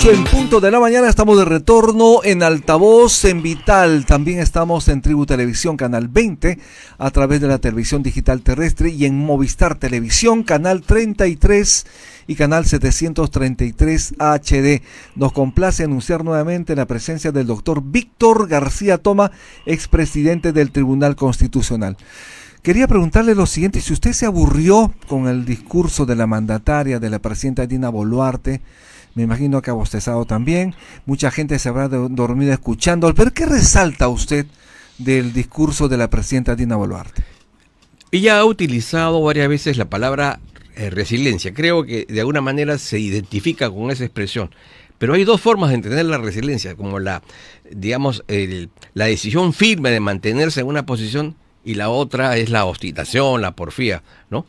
8 en punto de la mañana, estamos de retorno en Altavoz, en Vital. También estamos en Tribu Televisión, canal 20, a través de la televisión digital terrestre, y en Movistar Televisión, canal 33 y canal 733 HD. Nos complace anunciar nuevamente la presencia del doctor Víctor García Toma, expresidente del Tribunal Constitucional. Quería preguntarle lo siguiente: si usted se aburrió con el discurso de la mandataria, de la presidenta Dina Boluarte, me imagino que ha bostezado también, mucha gente se habrá dormido escuchando, pero ¿qué resalta usted del discurso de la presidenta Dina Boluarte? Ella ha utilizado varias veces la palabra resiliencia. Creo que de alguna manera se identifica con esa expresión. Pero hay dos formas de entender la resiliencia, como la decisión firme de mantenerse en una posición, y la otra es la obstinación, la porfía, ¿no?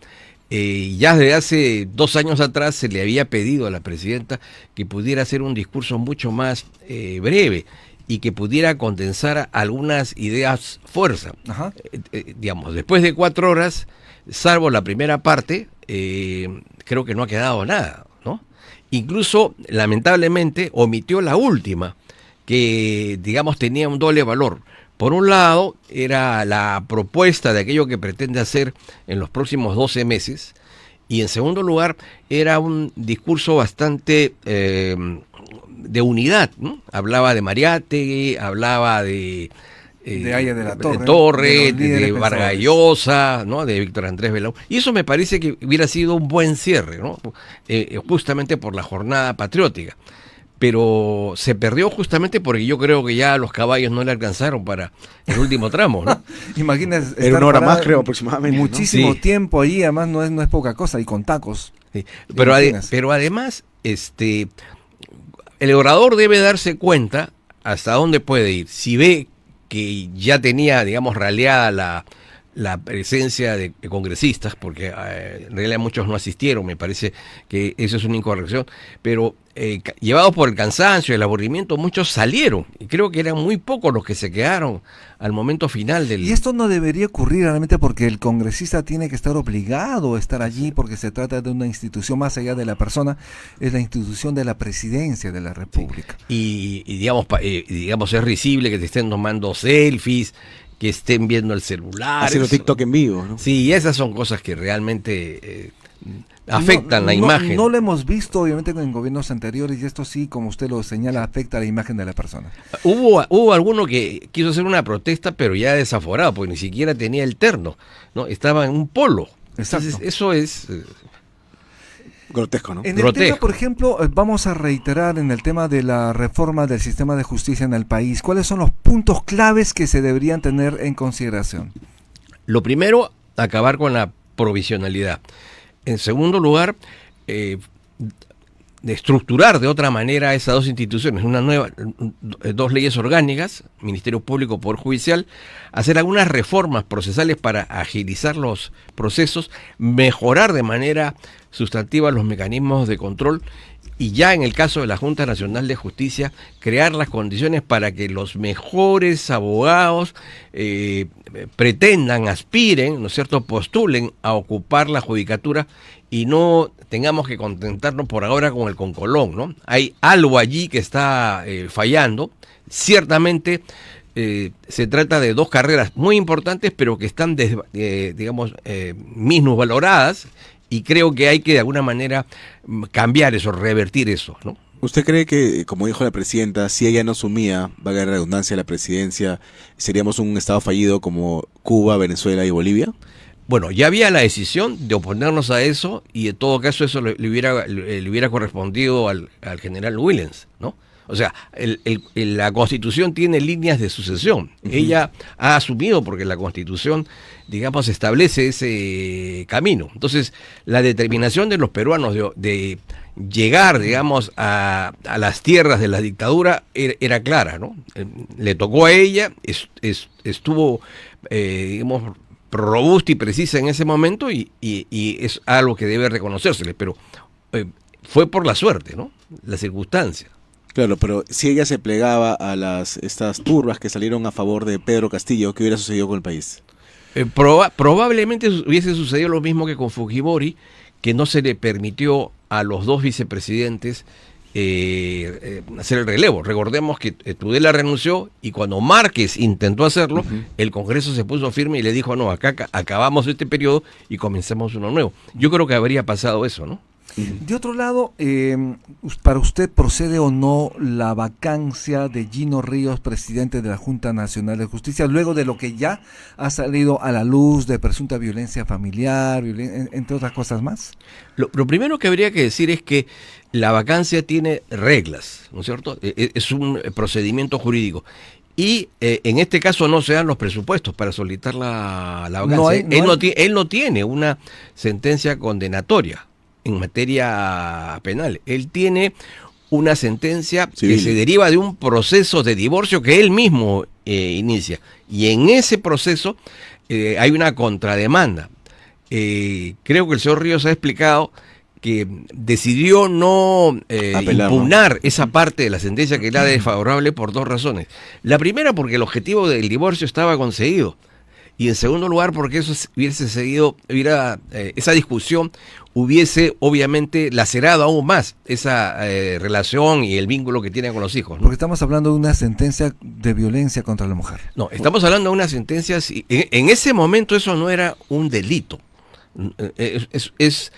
Ya desde hace 2 años atrás se le había pedido a la presidenta que pudiera hacer un discurso mucho más breve y que pudiera condensar algunas ideas fuerza. Después de 4 horas, salvo la primera parte, creo que no ha quedado nada, ¿no? Incluso, lamentablemente, omitió la última, que, tenía un doble valor. Por un lado, era la propuesta de aquello que pretende hacer en los próximos 12 meses, y en segundo lugar, era un discurso bastante de unidad, ¿no? Hablaba de Mariátegui, hablaba de Aya de la Torre, de Vargas Llosa, ¿no? De Víctor Andrés Belao. Y eso me parece que hubiera sido un buen cierre, ¿no? Justamente por la jornada patriótica. Pero se perdió justamente porque yo creo que ya los caballos no le alcanzaron para el último tramo, ¿no? Imagínese, era 1 hora más, creo, aproximadamente. Muchísimo, ¿no? Sí. Tiempo allí, además no es poca cosa, y con tacos. Sí. Pero además, el orador debe darse cuenta hasta dónde puede ir. Si ve que ya tenía, raleada la presencia de congresistas, porque en realidad muchos no asistieron, me parece que eso es una incorrección, pero llevados por el cansancio, el aburrimiento, muchos salieron, y creo que eran muy pocos los que se quedaron al momento final del... Y esto no debería ocurrir realmente, porque el congresista tiene que estar obligado a estar allí, porque se trata de una institución más allá de la persona, es la institución de la presidencia de la República. Sí. Y es risible que te estén tomando selfies, que estén viendo el celular. Haciendo TikTok en vivo, ¿no? Sí, esas son cosas que realmente afectan la imagen. No lo hemos visto, obviamente, en gobiernos anteriores, y esto sí, como usted lo señala, afecta a la imagen de la persona. Hubo alguno que quiso hacer una protesta, pero ya desaforado, porque ni siquiera tenía el terno, ¿no? Estaba en un polo. Exacto. Entonces, eso es... grotesco, ¿no? En el tema, por ejemplo, vamos a reiterar en el tema de la reforma del sistema de justicia en el país. ¿Cuáles son los puntos claves que se deberían tener en consideración? Lo primero, acabar con la provisionalidad. En segundo lugar, de estructurar de otra manera esas dos instituciones, dos leyes orgánicas, Ministerio Público, Poder Judicial, hacer algunas reformas procesales para agilizar los procesos, mejorar de manera sustantiva los mecanismos de control, y ya en el caso de la Junta Nacional de Justicia, crear las condiciones para que los mejores abogados pretendan, aspiren, ¿no es cierto?, postulen a ocupar la judicatura, y no tengamos que contentarnos por ahora con el concolón, ¿no? Hay algo allí que está fallando. Ciertamente se trata de dos carreras muy importantes, pero que están, minusvaloradas, y creo que hay que de alguna manera cambiar eso, revertir eso, ¿no? ¿Usted cree que, como dijo la presidenta, si ella no asumía, valga la redundancia, la presidencia, seríamos un estado fallido como Cuba, Venezuela y Bolivia? Bueno, ya había la decisión de oponernos a eso, y en todo caso eso le hubiera correspondido al general Willens, ¿no? O sea, la Constitución tiene líneas de sucesión. Ella ha asumido, porque la Constitución, establece ese camino. Entonces, la determinación de los peruanos de llegar, a las tierras de la dictadura era clara, ¿no? Le tocó a ella, estuvo, robusta y precisa en ese momento, y es algo que debe reconocérsele, pero fue por la suerte, ¿no? La circunstancia. Claro, pero si ella se plegaba a estas turbas que salieron a favor de Pedro Castillo, ¿qué hubiera sucedido con el país? Probablemente hubiese sucedido lo mismo que con Fujimori, que no se le permitió a los dos vicepresidentes hacer el relevo. Recordemos que Tudela renunció y cuando Márquez intentó hacerlo, el Congreso se puso firme y le dijo, no, acá acabamos este periodo y comencemos uno nuevo. Yo creo que habría pasado eso, ¿no? De otro lado, ¿para usted procede o no la vacancia de Gino Ríos, presidente de la Junta Nacional de Justicia, luego de lo que ya ha salido a la luz de presunta violencia familiar, entre otras cosas más? Lo primero que habría que decir es que la vacancia tiene reglas, ¿no es cierto? Es un procedimiento jurídico. Y en este caso no se dan los presupuestos para solicitar la vacancia. Él no tiene una sentencia condenatoria en materia penal. Él tiene una sentencia civil que se deriva de un proceso de divorcio que él mismo inicia. Y en ese proceso hay una contrademanda. Creo que el señor Ríos ha explicado que decidió no impugnar esa parte de la sentencia que era desfavorable por dos razones. La primera, porque el objetivo del divorcio estaba conseguido. Y en segundo lugar, porque eso esa discusión hubiese obviamente lacerado aún más esa relación y el vínculo que tiene con los hijos, ¿no? Porque estamos hablando de una sentencia de violencia contra la mujer. No, estamos hablando de una sentencia, en ese momento eso no era un delito. Es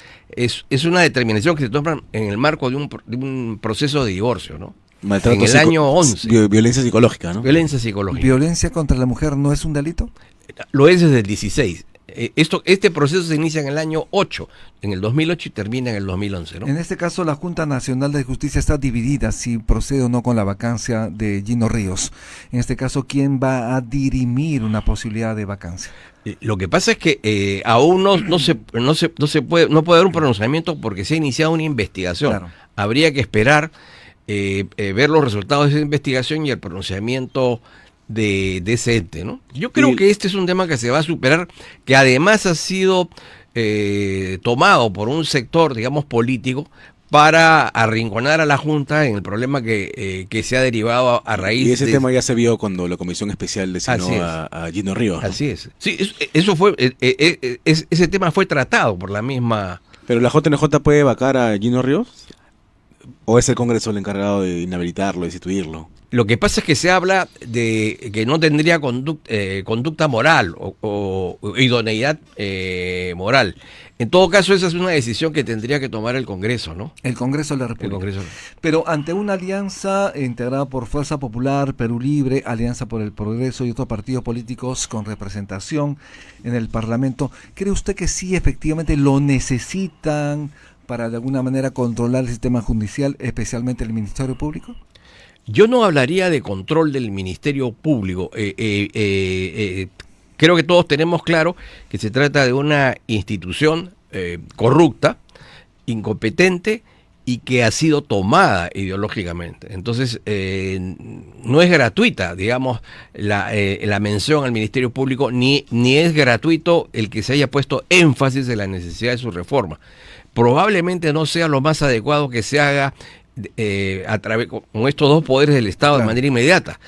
una determinación que se toma en el marco de un proceso de divorcio, ¿no? Maltrato en el año 11. Violencia psicológica, ¿no? Violencia psicológica. ¿Violencia contra la mujer no es un delito? Lo es desde el 16. Este proceso se inicia en el año 8, en el 2008 y termina en el 2011, ¿no? En este caso, la Junta Nacional de Justicia está dividida si procede o no con la vacancia de Gino Ríos. En este caso, ¿quién va a dirimir una posibilidad de vacancia? Lo que pasa es que aún no puede haber un pronunciamiento porque se ha iniciado una investigación. Claro. Habría que esperar ver los resultados de esa investigación y el pronunciamiento de ese ente, ¿no? Yo creo que este es un tema que se va a superar, que además ha sido tomado por un sector, digamos, político, para arrinconar a la Junta en el problema que se ha derivado a raíz de... Y ese tema ya se vio cuando la Comisión Especial designó a Gino Ríos, ¿no? Así es. Sí, ese tema fue tratado por la misma... ¿Pero la JNJ puede vacar a Gino Ríos? ¿O es el Congreso el encargado de inhabilitarlo, destituirlo? Lo que pasa es que se habla de que no tendría conducta moral o idoneidad moral. En todo caso, esa es una decisión que tendría que tomar el Congreso, ¿no? El Congreso de la República. Pero ante una alianza integrada por Fuerza Popular, Perú Libre, Alianza por el Progreso y otros partidos políticos con representación en el Parlamento, ¿cree usted que sí efectivamente lo necesitan para de alguna manera controlar el sistema judicial, especialmente el Ministerio Público? Yo no hablaría de control del Ministerio Público. Creo que todos tenemos claro que se trata de una institución corrupta, incompetente y que ha sido tomada ideológicamente. Entonces, no es gratuita, digamos, la mención al Ministerio Público, ni es gratuito el que se haya puesto énfasis en la necesidad de su reforma. Probablemente no sea lo más adecuado que se haga con estos dos poderes del Estado, claro, de manera inmediata.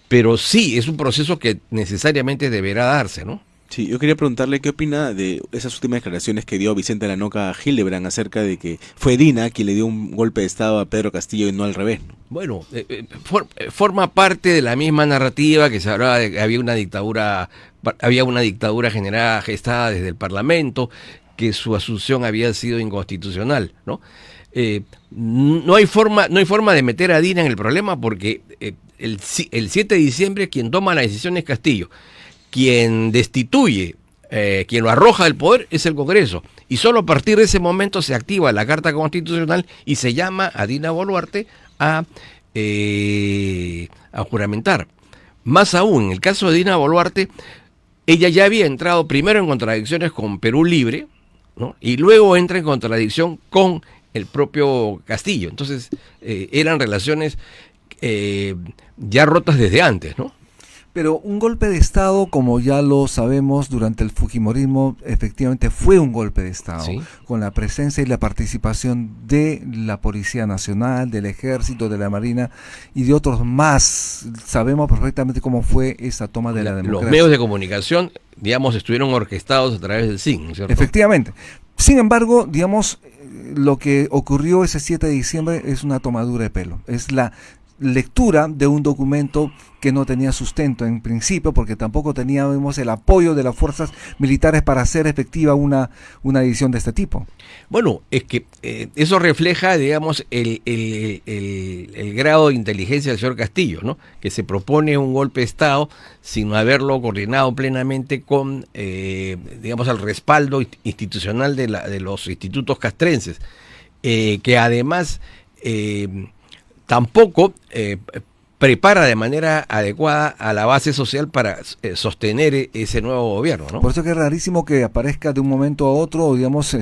Pero sí, es un proceso que necesariamente deberá darse, ¿no? Sí, yo quería preguntarle qué opina de esas últimas declaraciones que dio Vicente Lanoca Hildebrand acerca de que fue Dina quien le dio un golpe de Estado a Pedro Castillo y no al revés, ¿no? Bueno, forma parte de la misma narrativa que se hablaba de que había una dictadura generada, gestada desde el Parlamento, que su asunción había sido inconstitucional, ¿no? No hay forma de meter a Dina en el problema porque el 7 de diciembre quien toma la decisión es Castillo. Quien destituye, quien lo arroja del poder es el Congreso. Y solo a partir de ese momento se activa la Carta Constitucional y se llama a Dina Boluarte a juramentar. Más aún, en el caso de Dina Boluarte, ella ya había entrado primero en contradicciones con Perú Libre, ¿no? Y luego entra en contradicción con el propio Castillo. Entonces, eran relaciones ya rotas desde antes, ¿no? Pero un golpe de Estado, como ya lo sabemos, durante el fujimorismo, efectivamente fue un golpe de Estado, ¿sí? Con la presencia y la participación de la Policía Nacional, del Ejército, de la Marina y de otros más. Sabemos perfectamente cómo fue esa toma de la democracia. Los medios de comunicación, digamos, estuvieron orquestados a través del CIN, ¿cierto? Efectivamente. Sin embargo, digamos, lo que ocurrió ese 7 de diciembre es una tomadura de pelo. Es la lectura de un documento que no tenía sustento en principio, porque tampoco teníamos el apoyo de las fuerzas militares para hacer efectiva una decisión de este tipo. Bueno, es que eso refleja, digamos, el grado de inteligencia del señor Castillo, ¿no? Que se propone un golpe de Estado sin haberlo coordinado plenamente con, digamos, el respaldo institucional de los institutos castrenses, que además tampoco prepara de manera adecuada a la base social para sostener ese nuevo gobierno, ¿no? Por eso que es rarísimo que aparezca de un momento a otro, digamos,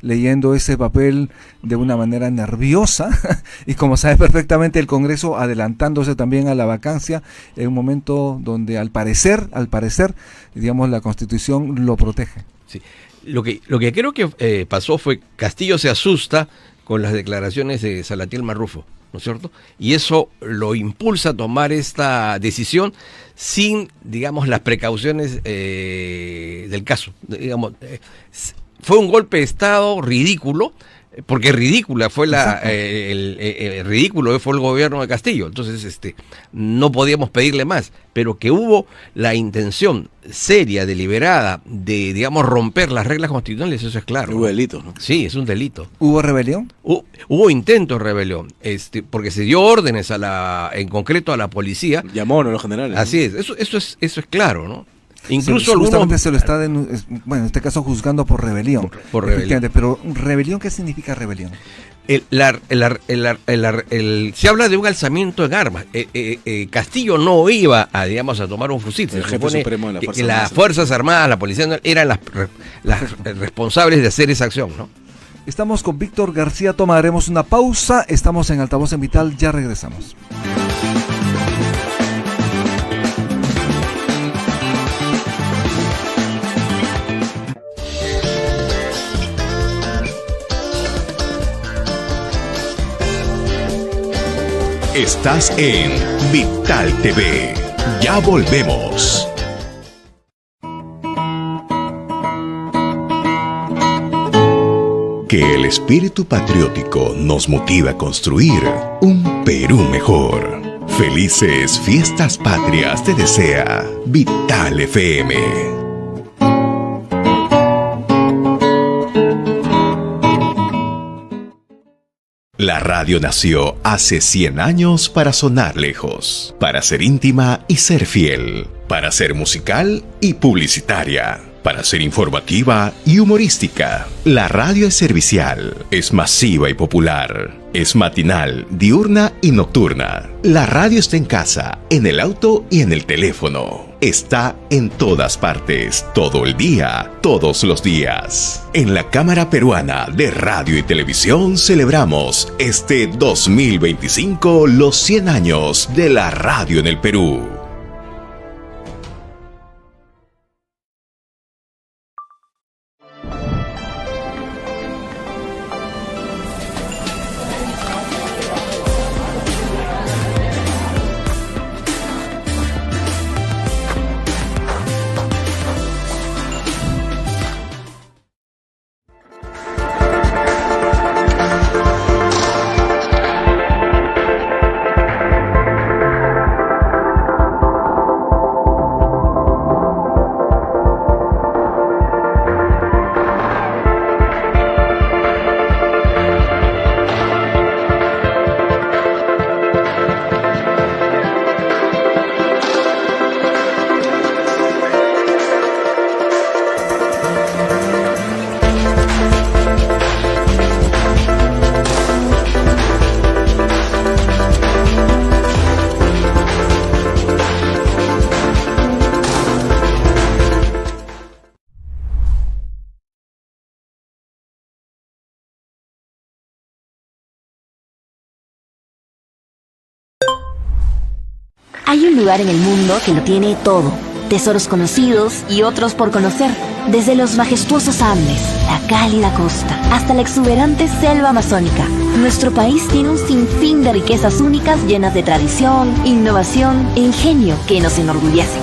leyendo ese papel de una manera nerviosa y como sabe perfectamente el Congreso adelantándose también a la vacancia en un momento donde al parecer, digamos, la Constitución lo protege. Sí. Lo que creo que pasó fue Castillo se asusta con las declaraciones de Salatiel Marrufo, ¿no es cierto? Y eso lo impulsa a tomar esta decisión sin, digamos, las precauciones del caso. Digamos, fue un golpe de Estado ridículo, porque ridícula fue el ridículo fue el gobierno de Castillo. Entonces, no podíamos pedirle más, pero que hubo la intención seria, deliberada, de, digamos, romper las reglas constitucionales, eso es claro. Hubo delitos, ¿no? Sí, es un delito. ¿Hubo rebelión? Hubo intento de rebelión, porque se dio órdenes en concreto a la policía. Llamó a los generales. Así es, eso es claro, ¿no? Incluso justamente se lo está, bueno, en este caso juzgando por rebelión. Por rebelión. Pero rebelión, ¿qué significa rebelión? Se habla de un alzamiento en armas. Castillo no iba a tomar un fusil. El jefe supremo de las Fuerzas Armadas, la policía, eran las responsables de hacer esa acción, ¿no? Estamos con Víctor García Toma, haremos una pausa. Estamos en Altavoz en Vital, ya regresamos. Estás en Vital TV. Ya volvemos. Que el espíritu patriótico nos motive a construir un Perú mejor. Felices fiestas patrias te desea Vital FM. La radio nació hace 100 años para sonar lejos, para ser íntima y ser fiel, para ser musical y publicitaria, para ser informativa y humorística. La radio es servicial, es masiva y popular, es matinal, diurna y nocturna. La radio está en casa, en el auto y en el teléfono. Está en todas partes, todo el día, todos los días. En la Cámara Peruana de Radio y Televisión celebramos este 2025 los 100 años de la radio en el Perú. Hay un lugar en el mundo que lo tiene todo. Tesoros conocidos y otros por conocer. Desde los majestuosos Andes, la cálida costa, hasta la exuberante selva amazónica. Nuestro país tiene un sinfín de riquezas únicas llenas de tradición, innovación e ingenio que nos enorgullecen.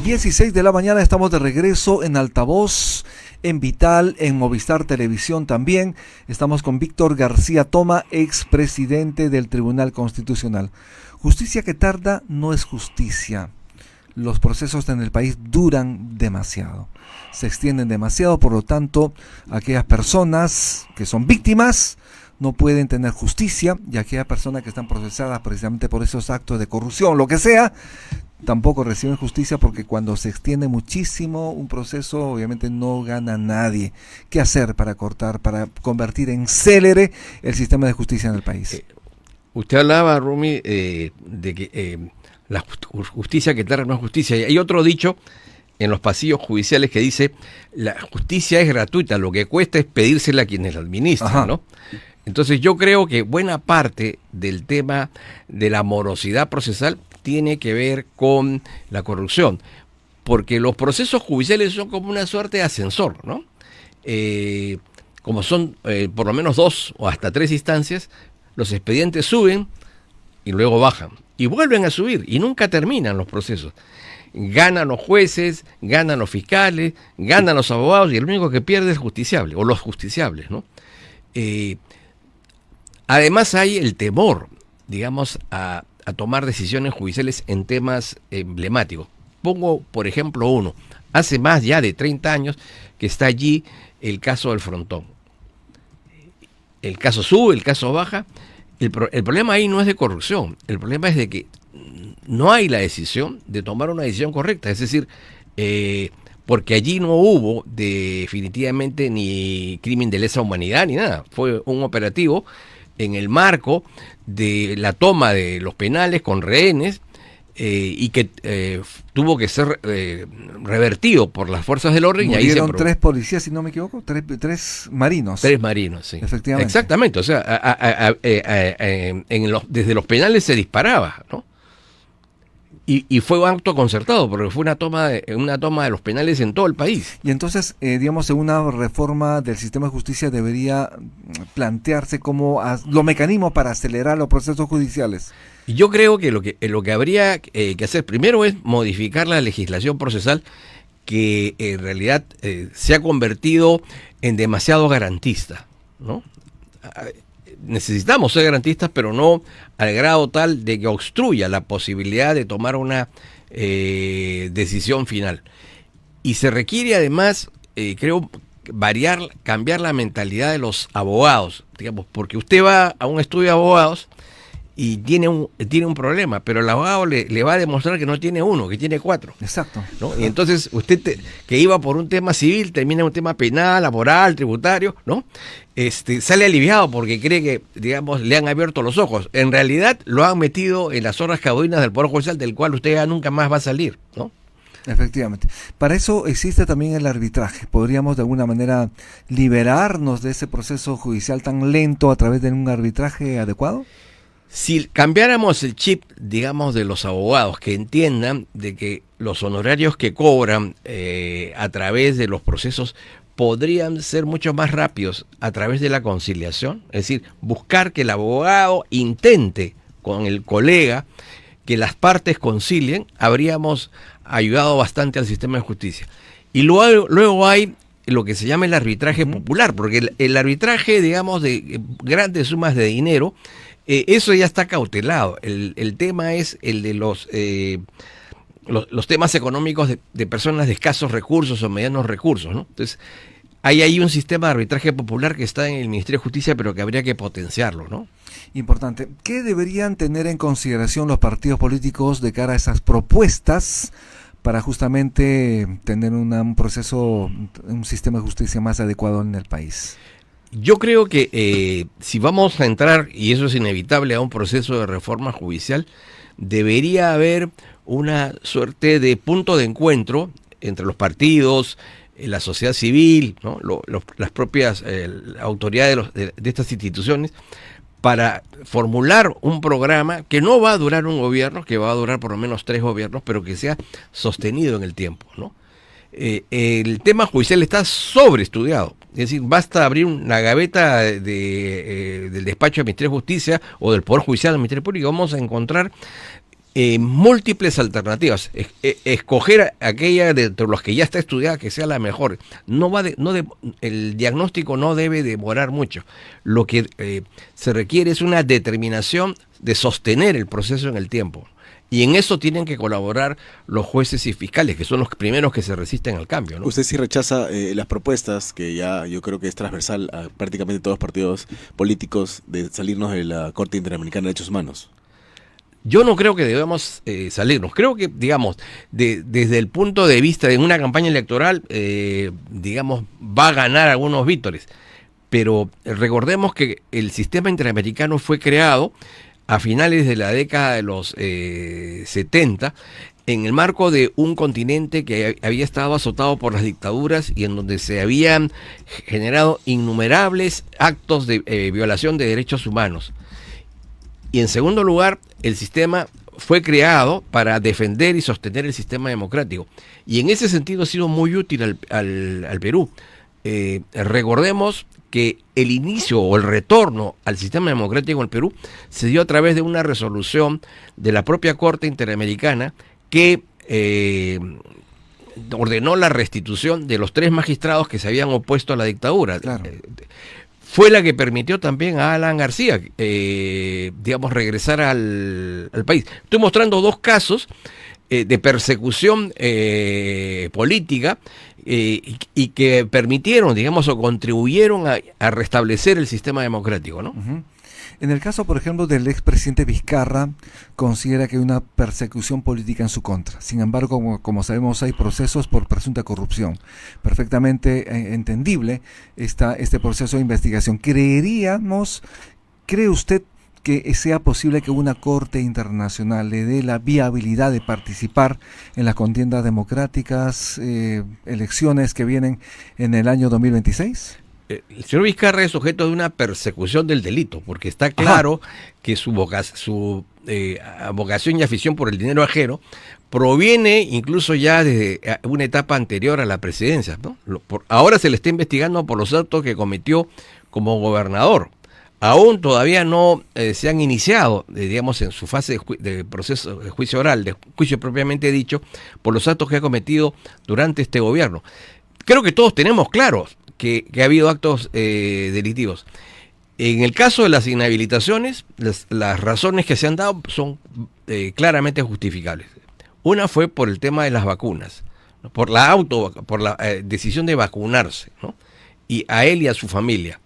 16 de la mañana, estamos de regreso en Altavoz, en Vital, en Movistar Televisión también. Estamos con Víctor García Toma, expresidente del Tribunal Constitucional. Justicia que tarda no es justicia. Los procesos en el país duran demasiado, se extienden demasiado, por lo tanto, aquellas personas que son víctimas no pueden tener justicia, y aquellas personas que están procesadas precisamente por esos actos de corrupción, lo que sea, tampoco reciben justicia, porque cuando se extiende muchísimo un proceso, obviamente no gana nadie. ¿Qué hacer para convertir en célere el sistema de justicia en el país? Usted hablaba, Rumi, de que la justicia que tarda no es justicia. Y hay otro dicho en los pasillos judiciales que dice: la justicia es gratuita, lo que cuesta es pedírsela a quienes la administran, ¿no? Entonces yo creo que buena parte del tema de la morosidad procesal tiene que ver con la corrupción, porque los procesos judiciales son como una suerte de ascensor, ¿no? Como son por lo menos 2 o hasta 3 instancias, los expedientes suben y luego bajan, y vuelven a subir, y nunca terminan los procesos. Ganan los jueces, ganan los fiscales, ganan los abogados, y el único que pierde es el justiciable, o los justiciables, ¿no? Además hay el temor, digamos, a tomar decisiones judiciales en temas emblemáticos. Pongo, por ejemplo, uno. Hace más ya de 30 años que está allí el caso del Frontón. El caso sube, el caso baja. El problema ahí no es de corrupción. El problema es de que no hay la decisión de tomar una decisión correcta. Es decir, porque allí no hubo definitivamente ni crimen de lesa humanidad ni nada. Fue un operativo en el marco de la toma de los penales con rehenes, y que tuvo que ser revertido por las fuerzes del orden. Murieron y ahí 3 policías, si no me equivoco, 3 marinos. 3 marinos, sí. Efectivamente. Exactamente, o sea, desde los penales se disparaba, ¿no? Y fue un acto concertado, porque fue una toma de los penales en todo el país. Y entonces, digamos, una reforma del sistema de justicia debería plantearse como los mecanismos para acelerar los procesos judiciales. Y yo creo que lo que habría que hacer primero es modificar la legislación procesal, que en realidad se ha convertido en demasiado garantista, ¿no? Necesitamos ser garantistas, pero no al grado tal de que obstruya la posibilidad de tomar una decisión final. Y se requiere además, creo, cambiar la mentalidad de los abogados, digamos, porque usted va a un estudio de abogados y tiene un problema, pero el abogado le va a demostrar que no tiene uno, que tiene 4. Exacto. ¿No? Y entonces usted que iba por un tema civil, termina en un tema penal, laboral, tributario, ¿no? Sale aliviado porque cree que, digamos, le han abierto los ojos. En realidad lo han metido en las zonas caudinas del Poder Judicial, del cual usted ya nunca más va a salir, ¿no? Efectivamente. Para eso existe también el arbitraje. ¿Podríamos de alguna manera liberarnos de ese proceso judicial tan lento a través de un arbitraje adecuado? Si cambiáramos el chip, digamos, de los abogados, que entiendan de que los honorarios que cobran a través de los procesos podrían ser mucho más rápidos a través de la conciliación, es decir, buscar que el abogado intente con el colega que las partes concilien, habríamos ayudado bastante al sistema de justicia. Y luego hay lo que se llama el arbitraje popular, porque el arbitraje, digamos, de grandes sumas de dinero, eso ya está cautelado. El tema es el de los temas económicos de personas de escasos recursos o medianos recursos, ¿no? Entonces, hay ahí un sistema de arbitraje popular que está en el Ministerio de Justicia, pero que habría que potenciarlo, ¿no? Importante. ¿Qué deberían tener en consideración los partidos políticos de cara a esas propuestas para justamente tener un sistema de justicia más adecuado en el país? Yo creo que si vamos a entrar, y eso es inevitable, a un proceso de reforma judicial, debería haber una suerte de punto de encuentro entre los partidos, la sociedad civil, ¿no? Las propias autoridades de estas instituciones, para formular un programa que no va a durar un gobierno, que va a durar por lo menos 3 gobiernos, pero que sea sostenido en el tiempo, ¿no? El tema judicial está sobreestudiado. Es decir, basta abrir una gaveta del despacho del Ministerio de Justicia o del Poder Judicial del Ministerio Público, vamos a encontrar múltiples alternativas. Escoger aquella de entre los que ya está estudiada que sea la mejor. El diagnóstico no debe demorar mucho. Lo que se requiere es una determinación de sostener el proceso en el tiempo. Y en eso tienen que colaborar los jueces y fiscales, que son los primeros que se resisten al cambio, ¿no? Usted sí rechaza las propuestas, que ya yo creo que es transversal a prácticamente todos los partidos políticos, de salirnos de la Corte Interamericana de Derechos Humanos. Yo no creo que debamos salirnos. Creo que, digamos, desde el punto de vista de una campaña electoral, digamos, va a ganar algunos vítores. Pero recordemos que el sistema interamericano fue creado a finales de la década de los 70, en el marco de un continente que había estado azotado por las dictaduras y en donde se habían generado innumerables actos de violación de derechos humanos. Y en segundo lugar, el sistema fue creado para defender y sostener el sistema democrático. Y en ese sentido ha sido muy útil al Perú. Recordemos que el inicio o el retorno al sistema democrático en el Perú se dio a través de una resolución de la propia Corte Interamericana que ordenó la restitución de los 3 magistrados que se habían opuesto a la dictadura. Claro. Fue la que permitió también a Alan García, digamos, regresar al país. Estoy mostrando 2 casos de persecución política y que permitieron, digamos, o contribuyeron a restablecer el sistema democrático, ¿no? Uh-huh. En el caso, por ejemplo, del expresidente Vizcarra, considera que hay una persecución política en su contra. Sin embargo, como sabemos, hay procesos por presunta corrupción. Perfectamente entendible este proceso de investigación. ¿Cree usted que sea posible que una corte internacional le dé la viabilidad de participar en las contiendas democráticas, elecciones que vienen en el año 2026? El señor Vizcarra es sujeto de una persecución del delito, porque está claro que su vocación y afición por el dinero ajeno proviene incluso ya desde una etapa anterior a la presidencia, ¿no? Ahora se le está investigando por los actos que cometió como gobernador. Aún todavía no se han iniciado, digamos, en su fase de proceso de juicio oral, de juicio propiamente dicho, por los actos que ha cometido durante este gobierno. Creo que todos tenemos claros que ha habido actos delictivos. En el caso de las inhabilitaciones, las razones que se han dado son claramente justificables. Una fue por el tema de las vacunas, ¿no? por la decisión de vacunarse, ¿no? Y a él y a su familia.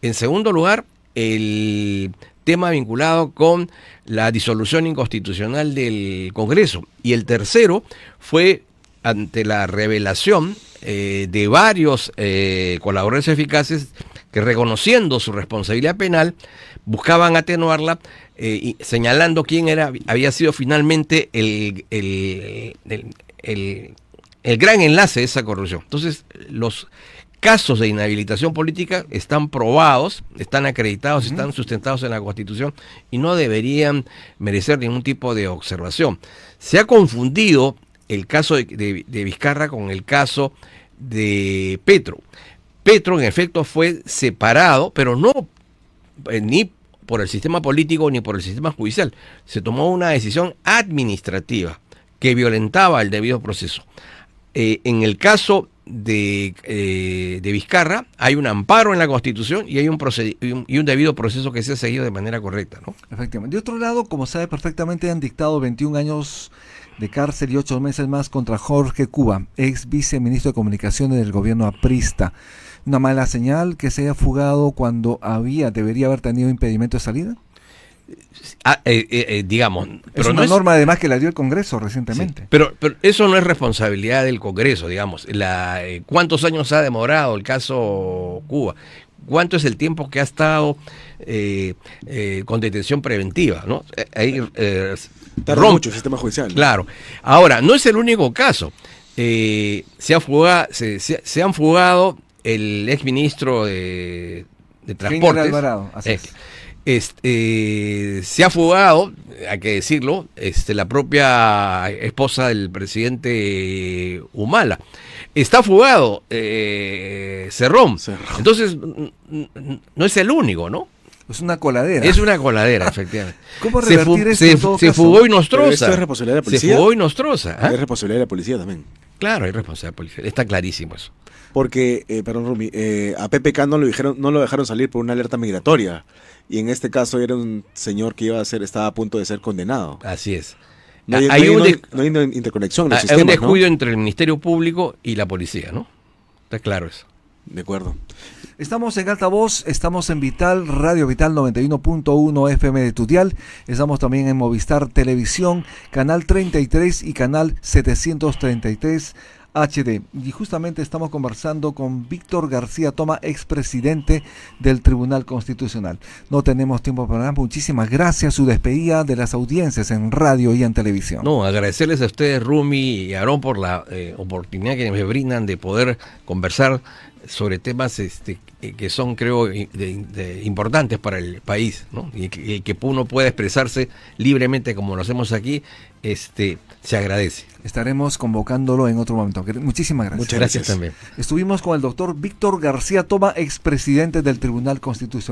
En segundo lugar, el tema vinculado con la disolución inconstitucional del Congreso. Y el tercero fue ante la revelación de varios colaboradores eficaces que, reconociendo su responsabilidad penal, buscaban atenuarla, y señalando quién había sido finalmente el gran enlace de esa corrupción. Entonces, los casos de inhabilitación política están probados, están acreditados, están sustentados en la Constitución y no deberían merecer ningún tipo de observación. Se ha confundido el caso de Vizcarra con el caso de Petro. Petro, en efecto, fue separado, pero no ni por el sistema político ni por el sistema judicial. Se tomó una decisión administrativa que violentaba el debido proceso. En el caso de Vizcarra hay un amparo en la Constitución y hay un debido proceso que se ha seguido de manera correcta, ¿no? Efectivamente. De otro lado, como sabe perfectamente, han dictado 21 años de cárcel y 8 meses más contra Jorge Cuba, ex viceministro de Comunicaciones del gobierno aprista. ¿Una mala señal que se haya fugado cuando debería haber tenido impedimento de salida? Digamos, pero es una norma además que la dio el Congreso recientemente. Sí, pero eso no es responsabilidad del Congreso, digamos. ¿Cuántos años ha demorado el caso Cuba? ¿Cuánto es el tiempo que ha estado con detención preventiva, ¿no? Tarda mucho el sistema judicial, ¿no? Claro. Ahora, no es el único caso. Se han fugado el exministro de Transportes. Alvarado, así es. Se ha fugado, hay que decirlo, la propia esposa del presidente Humala. Está fugado Cerrón. Entonces, no es el único, ¿no? Es una coladera. Es una coladera, efectivamente. ¿Cómo revertir esto en todo se caso? fugó Pero Inostroza. esto es responsabilidad de la Se policía. fugó Inostroza. ¿Ah? Es responsabilidad de la policía también. Claro, hay responsabilidad policial. Está clarísimo eso. Porque, perdón, Rumi, a PPK no lo dejaron salir por una alerta migratoria. Y en este caso era un señor que estaba a punto de ser condenado. Así es. No hay, Hay no hay- un no hay una interconexión en los hay un sistemas, descuido entre el Ministerio Público y la policía, ¿no? Está claro eso. ¿no? De acuerdo. Estamos en Altavoz, estamos en Vital, Radio Vital 91.1 FM de Tutial, estamos también en Movistar Televisión, Canal 33 y Canal 733 HD. Y justamente estamos conversando con Víctor García Toma, expresidente del Tribunal Constitucional. No tenemos tiempo para nada. Muchísimas gracias. Su despedida de las audiencias en radio y en televisión. No, agradecerles a ustedes, Rumi y Aarón, por la oportunidad que me brindan de poder conversar sobre temas que son, creo, importantes para el país, ¿no? Y que uno pueda expresarse libremente como lo hacemos aquí, se agradece. Estaremos convocándolo en otro momento. Muchísimas gracias. Muchas Gracias gracias. también. Estuvimos con el doctor Víctor García Toma, expresidente del Tribunal Constitucional.